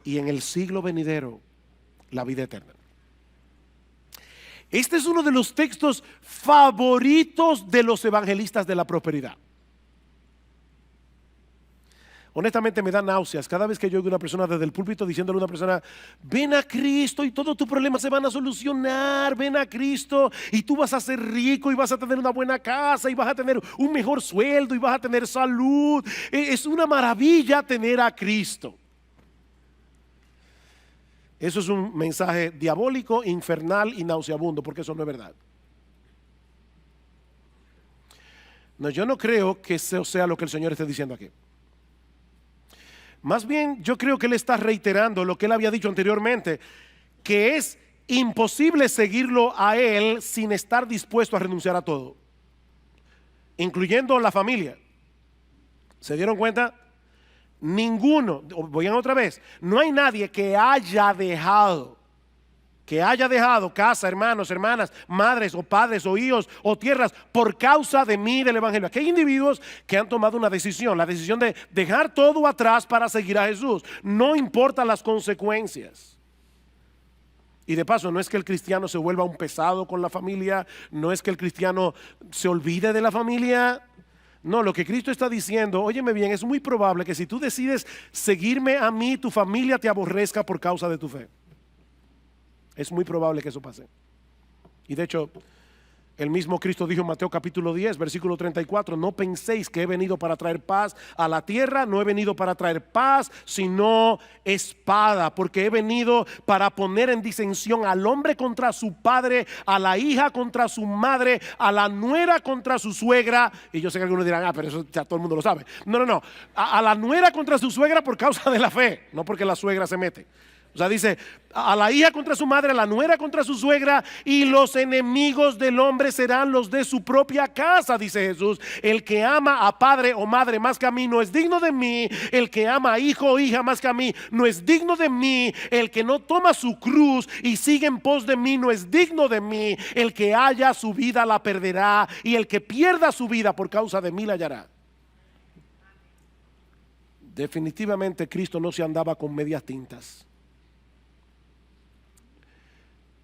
Y en el siglo venidero la vida eterna. Este es uno de los textos favoritos de los evangelistas de la prosperidad. Honestamente me da náuseas cada vez que yo oigo a una persona desde el púlpito diciéndole a una persona: ven a Cristo y todos tus problemas se van a solucionar, ven a Cristo y tú vas a ser rico y vas a tener una buena casa y vas a tener un mejor sueldo y vas a tener salud. Es una maravilla tener a Cristo. Eso es un mensaje diabólico, infernal y nauseabundo, porque eso no es verdad. No, yo no creo que eso sea lo que el Señor esté diciendo aquí. Más bien, yo creo que Él está reiterando lo que Él había dicho anteriormente, que es imposible seguirlo a Él sin estar dispuesto a renunciar a todo, incluyendo la familia. ¿Se dieron cuenta? Ninguno, vayan otra vez, no hay nadie que haya dejado casa, hermanos, hermanas, madres o padres o hijos o tierras por causa de mí, del evangelio. Aquí hay individuos que han tomado una decisión, la decisión de dejar todo atrás para seguir a Jesús, no importa las consecuencias. Y de paso, no es que el cristiano se vuelva un pesado con la familia, no es que el cristiano se olvide de la familia. No, lo que Cristo está diciendo, óyeme bien, es muy probable que si tú decides seguirme a mí, tu familia te aborrezca por causa de tu fe. Es muy probable que eso pase. Y de hecho, el mismo Cristo dijo en Mateo capítulo 10, versículo 34, no penséis que he venido para traer paz a la tierra, no he venido para traer paz, sino espada, porque he venido para poner en disensión al hombre contra su padre, a la hija contra su madre, a la nuera contra su suegra. Y yo sé que algunos dirán, pero eso ya todo el mundo lo sabe. No, a la nuera contra su suegra por causa de la fe, no porque la suegra se mete. O sea, dice, a la hija contra su madre, a la nuera contra su suegra, y los enemigos del hombre serán los de su propia casa, dice Jesús. El que ama a padre o madre más que a mí no es digno de mí. El que ama a hijo o hija más que a mí no es digno de mí. El que no toma su cruz y sigue en pos de mí no es digno de mí. El que haya su vida la perderá, y el que pierda su vida por causa de mí la hallará. Definitivamente Cristo no se andaba con medias tintas.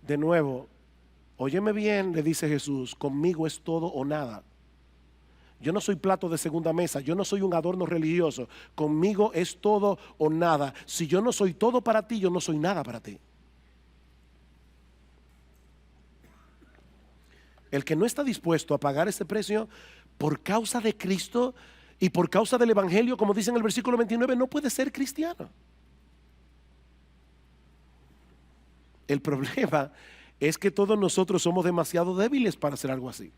De nuevo, óyeme bien, le dice Jesús, conmigo es todo o nada. Yo no soy plato de segunda mesa, yo no soy un adorno religioso. Conmigo es todo o nada. Si yo no soy todo para ti, yo no soy nada para ti. El que no está dispuesto a pagar ese precio por causa de Cristo y por causa del evangelio, como dice en el versículo 29, no puede ser cristiano. El problema es que todos nosotros somos demasiado débiles para hacer algo así,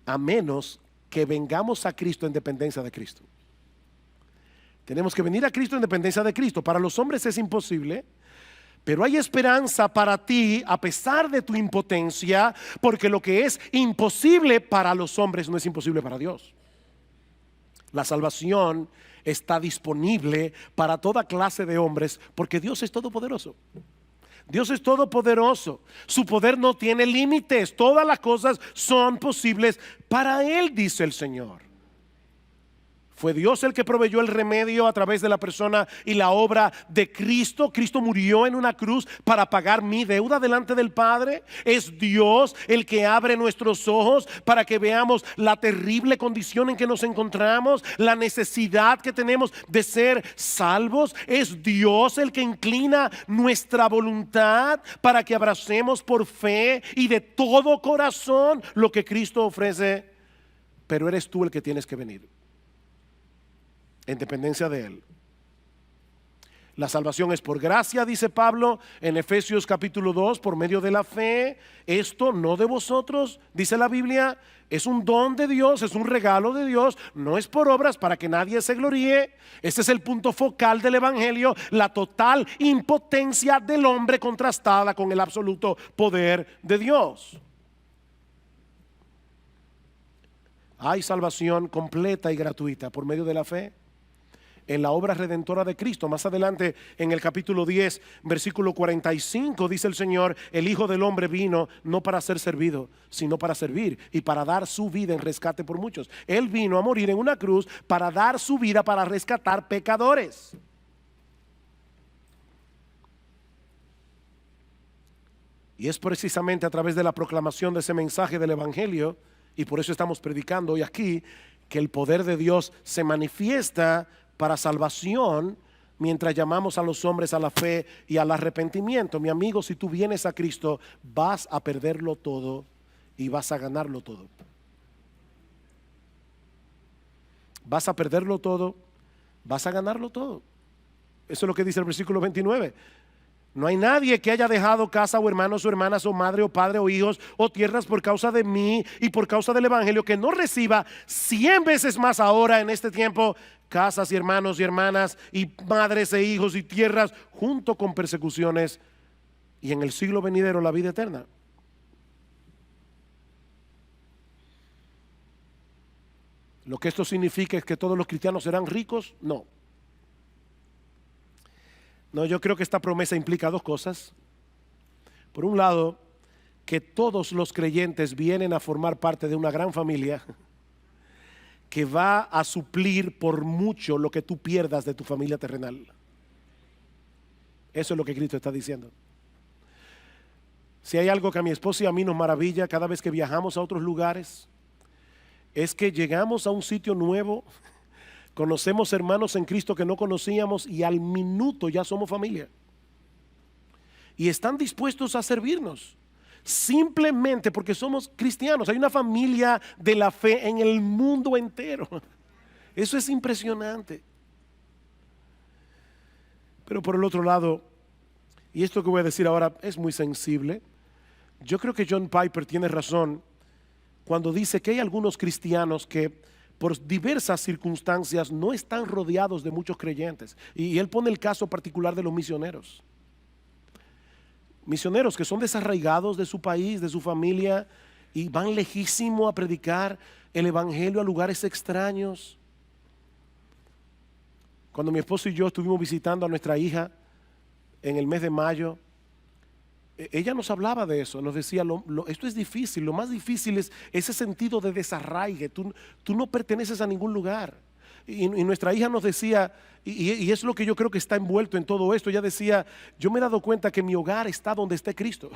a menos que vengamos a Cristo en dependencia de Cristo. Tenemos que venir a Cristo en dependencia de Cristo. Para los hombres es imposible, pero hay esperanza para ti a pesar de tu impotencia, porque lo que es imposible para los hombres no es imposible para Dios. La salvación está disponible para toda clase de hombres, porque Dios es todopoderoso. Dios es todopoderoso, su poder no tiene límites, todas las cosas son posibles para Él, dice el Señor. Fue Dios el que proveyó el remedio a través de la persona y la obra de Cristo. Cristo murió en una cruz para pagar mi deuda delante del Padre. Es Dios el que abre nuestros ojos para que veamos la terrible condición en que nos encontramos, la necesidad que tenemos de ser salvos. Es Dios el que inclina nuestra voluntad para que abracemos por fe y de todo corazón lo que Cristo ofrece. Pero eres tú el que tienes que venir en dependencia de Él. La salvación es por gracia, dice Pablo en Efesios capítulo 2, por medio de la fe. Esto no de vosotros, dice la Biblia, es un don de Dios, es un regalo de Dios, no es por obras para que nadie se gloríe. Este es el punto focal del evangelio, la total impotencia del hombre contrastada con el absoluto poder de Dios. Hay salvación completa y gratuita por medio de la fe en la obra redentora de Cristo. Más adelante en el capítulo 10, versículo 45, dice el Señor, el Hijo del Hombre vino no para ser servido, sino para servir y para dar su vida en rescate por muchos. Él vino a morir en una cruz para dar su vida para rescatar pecadores. Y es precisamente a través de la proclamación de ese mensaje del evangelio, y por eso estamos predicando hoy aquí, que el poder de Dios se manifiesta para salvación mientras llamamos a los hombres a la fe y al arrepentimiento. Mi amigo, si tú vienes a Cristo, vas a perderlo todo y vas a ganarlo todo. Vas a perderlo todo, vas a ganarlo todo. Eso es lo que dice el versículo 29. No hay nadie que haya dejado casa o hermanos o hermanas o madre o padre o hijos o tierras por causa de mí y por causa del evangelio que no reciba 100 veces más ahora en este tiempo casas y hermanos y hermanas y madres e hijos y tierras junto con persecuciones y en el siglo venidero la vida eterna. Lo que esto significa es que todos los cristianos serán ricos. No, yo creo que esta promesa implica dos cosas. Por un lado, que todos los creyentes vienen a formar parte de una gran familia que va a suplir por mucho lo que tú pierdas de tu familia terrenal. Eso es lo que Cristo está diciendo. Si hay algo que a mi esposa y a mí nos maravilla cada vez que viajamos a otros lugares, es que llegamos a un sitio nuevo, conocemos hermanos en Cristo que no conocíamos y al minuto ya somos familia. Y están dispuestos a servirnos, simplemente porque somos cristianos. Hay una familia de la fe en el mundo entero. Eso es impresionante. Pero por el otro lado, y esto que voy a decir ahora es muy sensible, yo creo que John Piper tiene razón cuando dice que hay algunos cristianos que por diversas circunstancias no están rodeados de muchos creyentes. Y él pone el caso particular de los misioneros. Misioneros que son desarraigados de su país, de su familia, y van lejísimo a predicar el evangelio a lugares extraños. Cuando mi esposo y yo estuvimos visitando a nuestra hija en el mes de mayo, ella nos hablaba de eso, nos decía, esto es difícil, lo más difícil es ese sentido de desarraigue, tú no perteneces a ningún lugar. Y nuestra hija nos decía, y es lo que yo creo que está envuelto en todo esto, ella decía, yo me he dado cuenta que mi hogar está donde esté Cristo.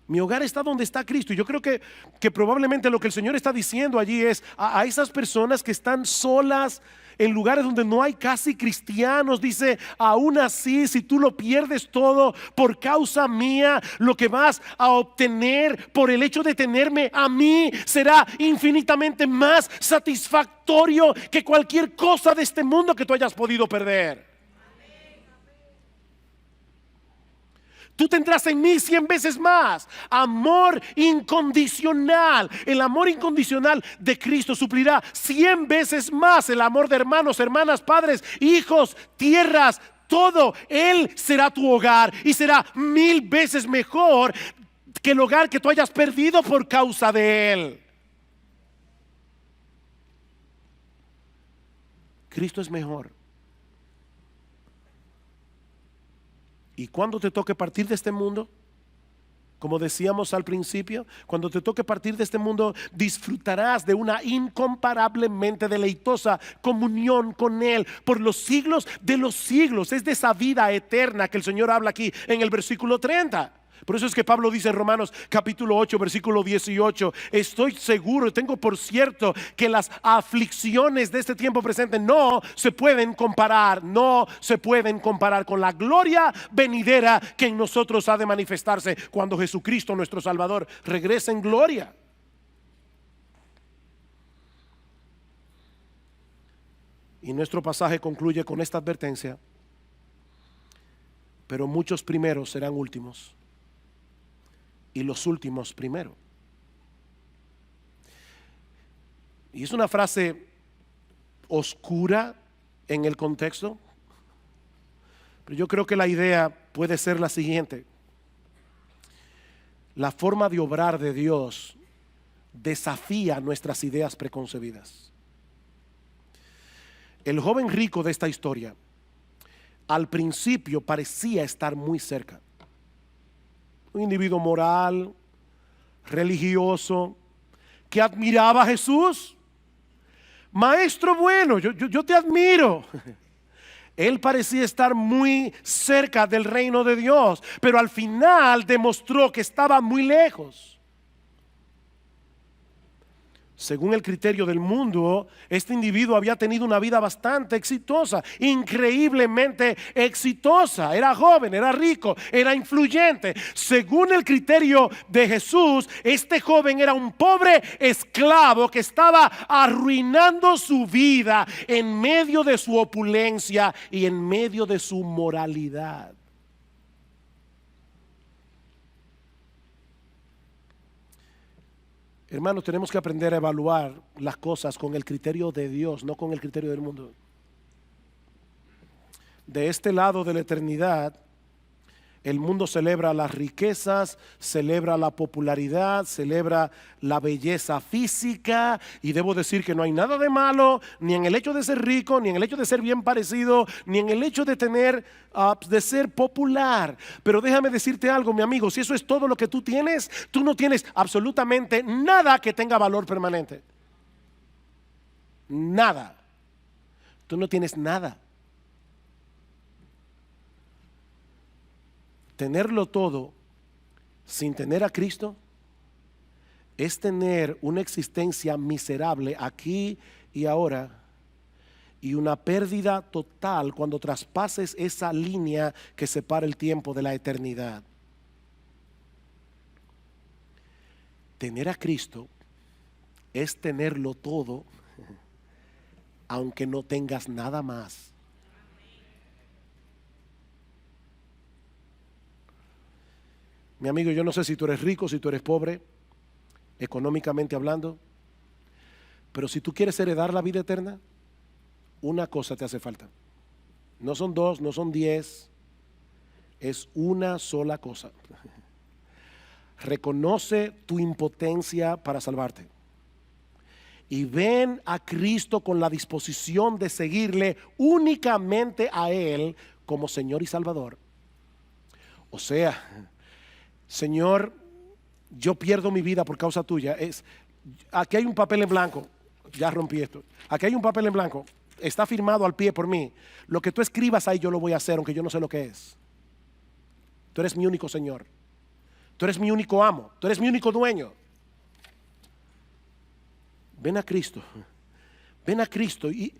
Mi hogar está donde está Cristo. Y yo creo que probablemente lo que el Señor está diciendo allí es a esas personas que están solas en lugares donde no hay casi cristianos. Dice, aún así, si tú lo pierdes todo por causa mía, lo que vas a obtener por el hecho de tenerme a mí será infinitamente más satisfactorio que cualquier cosa de este mundo que tú hayas podido perder. Tú tendrás en mí 100 veces más. Amor incondicional. El amor incondicional de Cristo suplirá 100 veces más el amor de hermanos, hermanas, padres, hijos, tierras, todo. Él será tu hogar y será 1000 veces mejor que el hogar que tú hayas perdido por causa de Él. Cristo es mejor. Y cuando te toque partir de este mundo, como decíamos al principio, cuando te toque partir de este mundo, disfrutarás de una incomparablemente deleitosa comunión con Él por los siglos de los siglos. Es de esa vida eterna que el Señor habla aquí en el versículo 30. Por eso es que Pablo dice en Romanos capítulo 8 versículo 18, estoy seguro, tengo por cierto que las aflicciones de este tiempo presente no se pueden comparar con la gloria venidera que en nosotros ha de manifestarse cuando Jesucristo nuestro Salvador regrese en gloria. Y nuestro pasaje concluye con esta advertencia: pero muchos primeros serán últimos y los últimos primero. Y es una frase oscura en el contexto, pero yo creo que la idea puede ser la siguiente: la forma de obrar de Dios desafía nuestras ideas preconcebidas. El joven rico de esta historia al principio parecía estar muy cerca. Un individuo moral, religioso, que admiraba a Jesús. Maestro bueno, yo te admiro. Él parecía estar muy cerca del reino de Dios, pero al final demostró que estaba muy lejos. Según el criterio del mundo, este individuo había tenido una vida bastante exitosa, increíblemente exitosa. Era joven, era rico, era influyente. Según el criterio de Jesús, este joven era un pobre esclavo que estaba arruinando su vida en medio de su opulencia y en medio de su moralidad. Hermanos, tenemos que aprender a evaluar las cosas con el criterio de Dios, no con el criterio del mundo. De este lado de la eternidad, el mundo celebra las riquezas, celebra la popularidad, celebra la belleza física, y debo decir que no hay nada de malo ni en el hecho de ser rico, ni en el hecho de ser bien parecido, ni en el hecho de tener, de ser popular. Pero déjame decirte algo, mi amigo, si eso es todo lo que tú tienes, tú no tienes absolutamente nada que tenga valor permanente. Nada. Tú no tienes nada. Tenerlo todo sin tener a Cristo es tener una existencia miserable aquí y ahora, y una pérdida total cuando traspases esa línea que separa el tiempo de la eternidad. Tener a Cristo es tenerlo todo, aunque no tengas nada más. Mi amigo, yo no sé si tú eres rico, si tú eres pobre, económicamente hablando, pero si tú quieres heredar la vida eterna, una cosa te hace falta. No son 2, no son 10, es una sola cosa. Reconoce tu impotencia para salvarte y ven a Cristo con la disposición de seguirle únicamente a Él como Señor y Salvador. O sea, Señor, yo pierdo mi vida por causa tuya. Aquí hay un papel en blanco. Ya rompí esto. Aquí hay un papel en blanco. Está firmado al pie por mí. Lo que tú escribas ahí yo lo voy a hacer, aunque yo no sé lo que es. Tú eres mi único Señor. Tú eres mi único amo. Tú eres mi único dueño. Ven a Cristo. Ven a Cristo y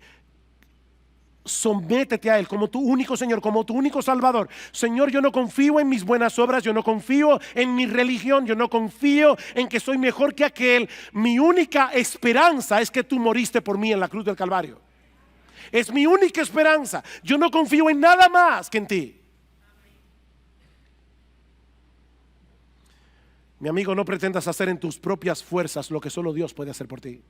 sométete a Él como tu único Señor, como tu único Salvador. Señor, yo no confío en mis buenas obras, yo no confío en mi religión, yo no confío en que soy mejor que aquel. Mi única esperanza es que tú moriste por mí en la cruz del Calvario. Es mi única esperanza. Yo no confío en nada más que en ti. Mi amigo, no pretendas hacer en tus propias fuerzas lo que solo Dios puede hacer por ti.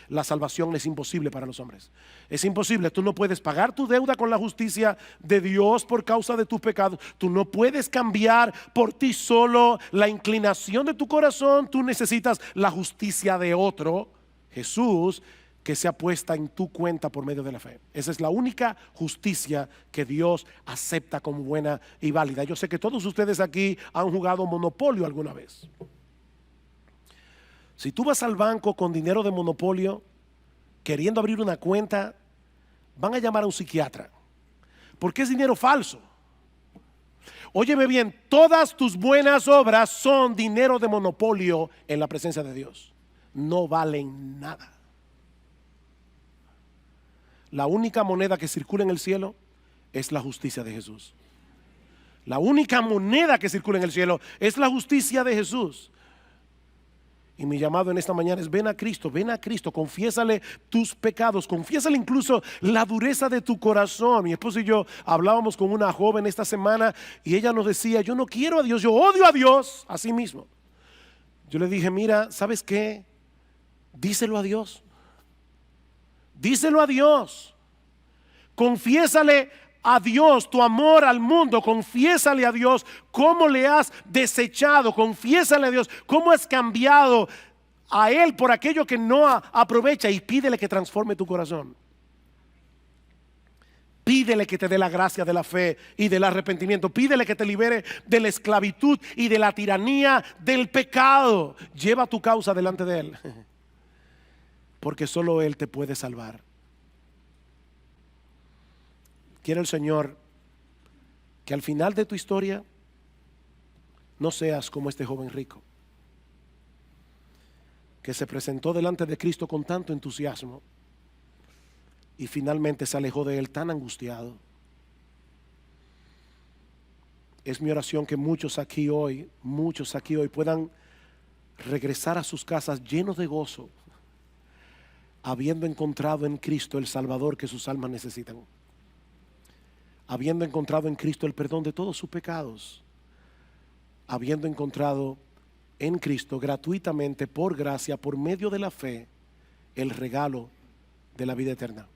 La salvación es imposible para los hombres. Es imposible. Tú no puedes pagar tu deuda con la justicia de Dios por causa de tus pecados. Tú no puedes cambiar por ti solo la inclinación de tu corazón. Tú necesitas la justicia de otro, Jesús, que sea puesta en tu cuenta por medio de la fe. Esa es la única justicia que Dios acepta como buena y válida. Yo sé que todos ustedes aquí han jugado Monopolio alguna vez. Si tú vas al banco con dinero de Monopolio, queriendo abrir una cuenta, van a llamar a un psiquiatra, porque es dinero falso. Óyeme bien, todas tus buenas obras son dinero de Monopolio en la presencia de Dios. No valen nada. La única moneda que circula en el cielo es la justicia de Jesús. La única moneda que circula en el cielo es la justicia de Jesús. Y mi llamado en esta mañana es: ven a Cristo, confiésale tus pecados, confiésale incluso la dureza de tu corazón. Mi esposo y yo hablábamos con una joven esta semana y ella nos decía: yo no quiero a Dios, yo odio a Dios. Así mismo. Yo le dije: mira, ¿sabes qué? Díselo a Dios. Díselo a Dios. Confiésale a Dios tu amor al mundo, confiésale a Dios cómo le has desechado, confiésale a Dios cómo has cambiado a Él por aquello que no aprovecha, y pídele que transforme tu corazón. Pídele que te dé la gracia de la fe y del arrepentimiento. Pídele que te libere de la esclavitud y de la tiranía del pecado. Lleva tu causa delante de Él, porque solo Él te puede salvar. Quiere el Señor que al final de tu historia no seas como este joven rico. que se presentó delante de Cristo con tanto entusiasmo y finalmente se alejó de él tan angustiado. Es mi oración que muchos aquí hoy puedan regresar a sus casas llenos de gozo, habiendo encontrado en Cristo el Salvador que sus almas necesitan, habiendo encontrado en Cristo el perdón de todos sus pecados, habiendo encontrado en Cristo gratuitamente, por gracia, por medio de la fe, el regalo de la vida eterna.